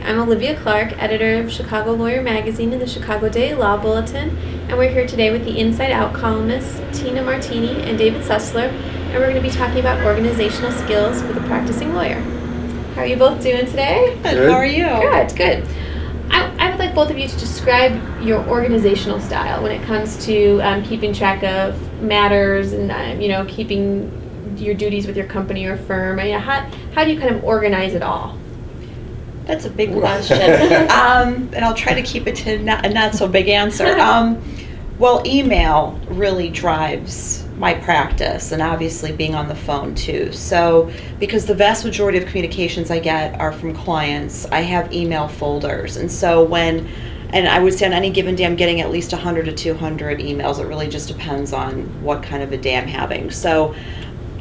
I'm Olivia Clark, editor of Chicago Lawyer Magazine and the Chicago Daily Law Bulletin, and we're here today with the Inside Out columnists Tina Martini and David Sussler, and we're going to be talking about organizational skills for the practicing lawyer. How are you both doing today? Good. How are you? Good. I would like both of you to describe your organizational style when it comes to keeping track of matters and keeping your duties with your company or firm. How do you kind of organize it all? That's a big question, and I'll try to keep it to a not so big answer. Well, email really drives my practice, and obviously being on the phone too. So, because the vast majority of communications I get are from clients, I have email folders, and so and I would say on any given day I'm getting at least 100 to 200 emails. It really just depends on what kind of a day I'm having. So,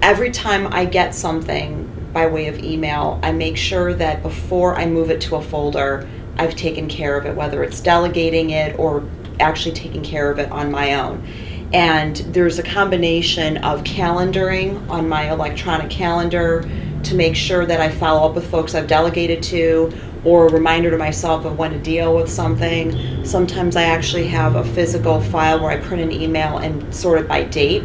every time I get something by way of email, I make sure that before I move it to a folder, I've taken care of it, whether it's delegating it or actually taking care of it on my own. And there's a combination of calendaring on my electronic calendar to make sure that I follow up with folks I've delegated to, or a reminder to myself of when to deal with something. Sometimes I actually have a physical file where I print an email and sort it by date.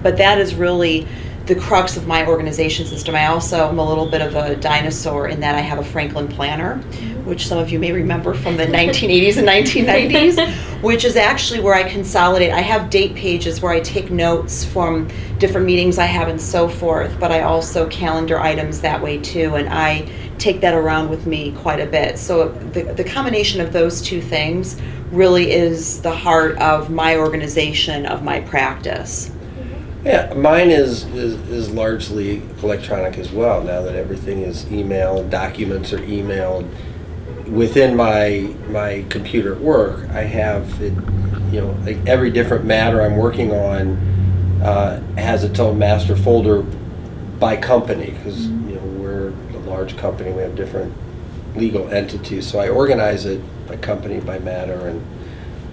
But that is really the crux of my organization system. I also am a little bit of a dinosaur in that I have a Franklin Planner, which some of you may remember from the 1980s and 1990s, which is actually where I consolidate. I have date pages where I take notes from different meetings I have and so forth, but I also calendar items that way too, and I take that around with me quite a bit. So the combination of those two things really is the heart of my organization, of my practice. Yeah, mine is largely electronic as well, now that everything is emailed, documents are emailed. Within my computer at work, I have it, like every different matter I'm working on has its own master folder by company, because we're a large company, we have different legal entities, so I organize it by company, by matter, and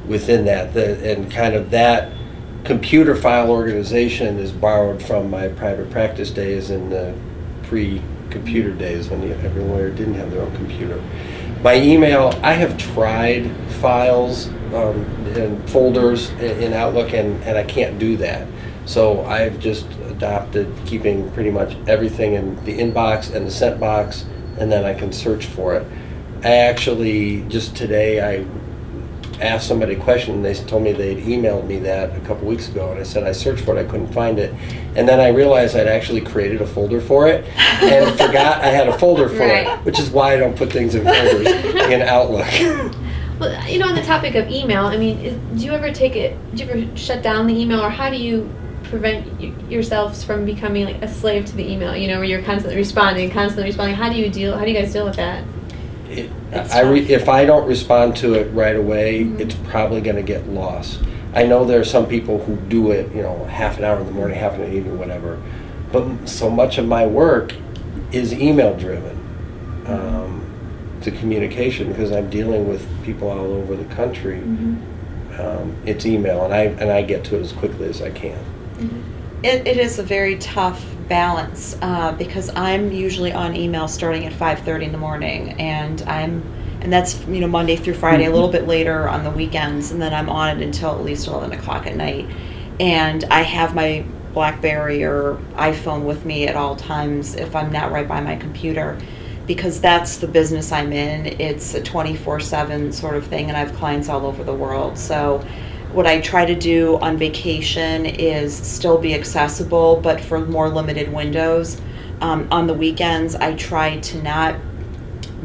within that, and kind of that computer file organization is borrowed from my private practice days and the pre-computer days when every lawyer didn't have their own computer. My email, I have tried files and folders in Outlook, and I can't do that. So I've just adopted keeping pretty much everything in the inbox and the sent box, and then I can search for it. I actually, just today, I asked somebody a question and they told me they'd emailed me that a couple weeks ago, and I said I searched for it, I couldn't find it, and then I realized I'd actually created a folder for it and forgot I had a folder for it, which is why I don't put things in folders in Outlook. Well, on the topic of email, do you ever shut down the email, or how do you prevent yourselves from becoming like a slave to the email, where you're constantly responding? How do you guys deal with that? If I don't respond to it right away, it's probably going to get lost. I know there are some people who do it, half an hour in the morning, half an hour in the evening, whatever. But so much of my work is email driven to communication, because I'm dealing with people all over the country. It's email, and I get to it as quickly as I can. It is a very tough balance because I'm usually on email starting at 5:30 in the morning, and that's Monday through Friday, a little bit later on the weekends, and then I'm on it until at least 11 o'clock at night. And I have my BlackBerry or iPhone with me at all times if I'm not right by my computer, because that's the business I'm in. It's a 24/7 sort of thing, and I have clients all over the world. So what I try to do on vacation is still be accessible, but for more limited windows. On the weekends, I try to not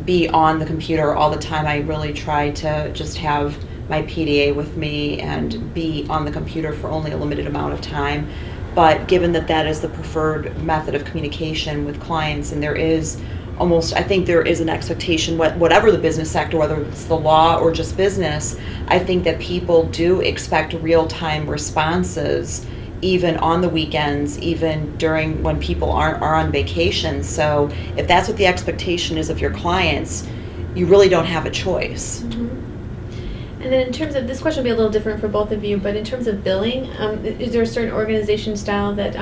be on the computer all the time. I really try to just have my PDA with me and be on the computer for only a limited amount of time. But given that is the preferred method of communication with clients, and I think there is an expectation, whatever the business sector, whether it's the law or just business, I think that people do expect real-time responses, even on the weekends, even during when people are on vacation. So if that's what the expectation is of your clients, you really don't have a choice. And then in terms of, this question will be a little different for both of you, but in terms of billing, is there a certain organization style that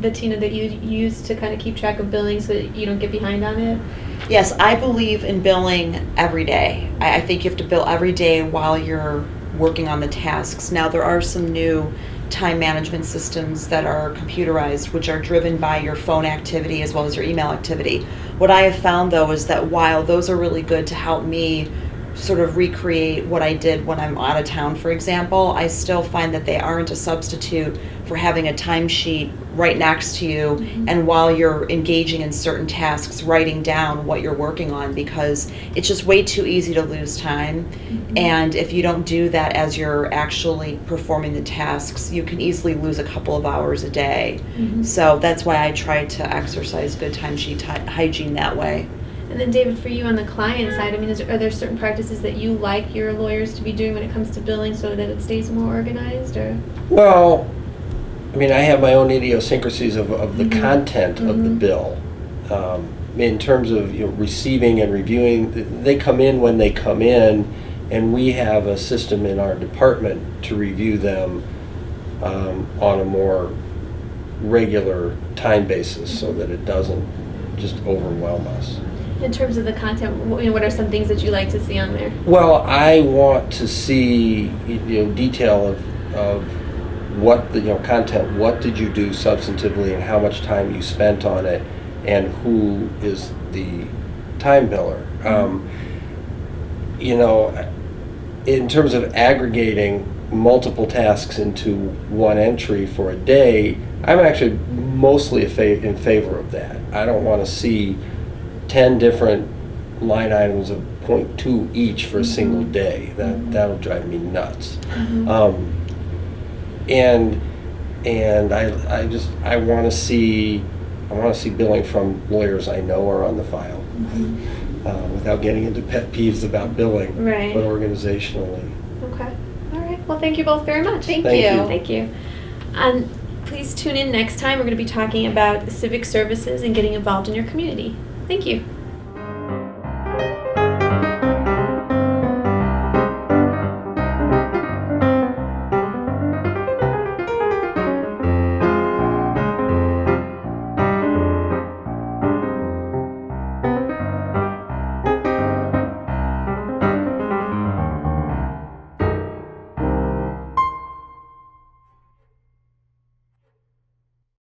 Tina, that you use to kind of keep track of billing so that you don't get behind on it? Yes, I believe in billing every day. I think you have to bill every day while you're working on the tasks. Now, there are some new time management systems that are computerized, which are driven by your phone activity as well as your email activity. What I have found, though, is that while those are really good to help me sort of recreate what I did when I'm out of town, for example, I still find that they aren't a substitute for having a timesheet right next to you, and while you're engaging in certain tasks, writing down what you're working on, because it's just way too easy to lose time. And if you don't do that as you're actually performing the tasks, you can easily lose a couple of hours a day. So that's why I try to exercise good timesheet hygiene that way. And then David, for you on the client side, I mean, are there certain practices that you like your lawyers to be doing when it comes to billing so that it stays more organized, or? Well, I mean, I have my own idiosyncrasies of the content of the bill. In terms of receiving and reviewing, they come in when they come in, and we have a system in our department to review them on a more regular time basis so that it doesn't just overwhelm us. In terms of the content, what are some things that you like to see on there? Well, I want to see detail of what the content. What did you do substantively, and how much time you spent on it, and who is the time biller. In terms of aggregating multiple tasks into one entry for a day, I'm actually mostly in favor of that. I don't want to see 10 different line items of 0.2 each for a single day. That'll drive me nuts. And I want to see billing from lawyers I know are on the file, without getting into pet peeves about billing, Right. but organizationally. Okay. All right. Well, thank you both very much. Thank Thank you. you. Thank you. Please tune in next time. We're going to be talking about civic services and getting involved in your community. Thank you.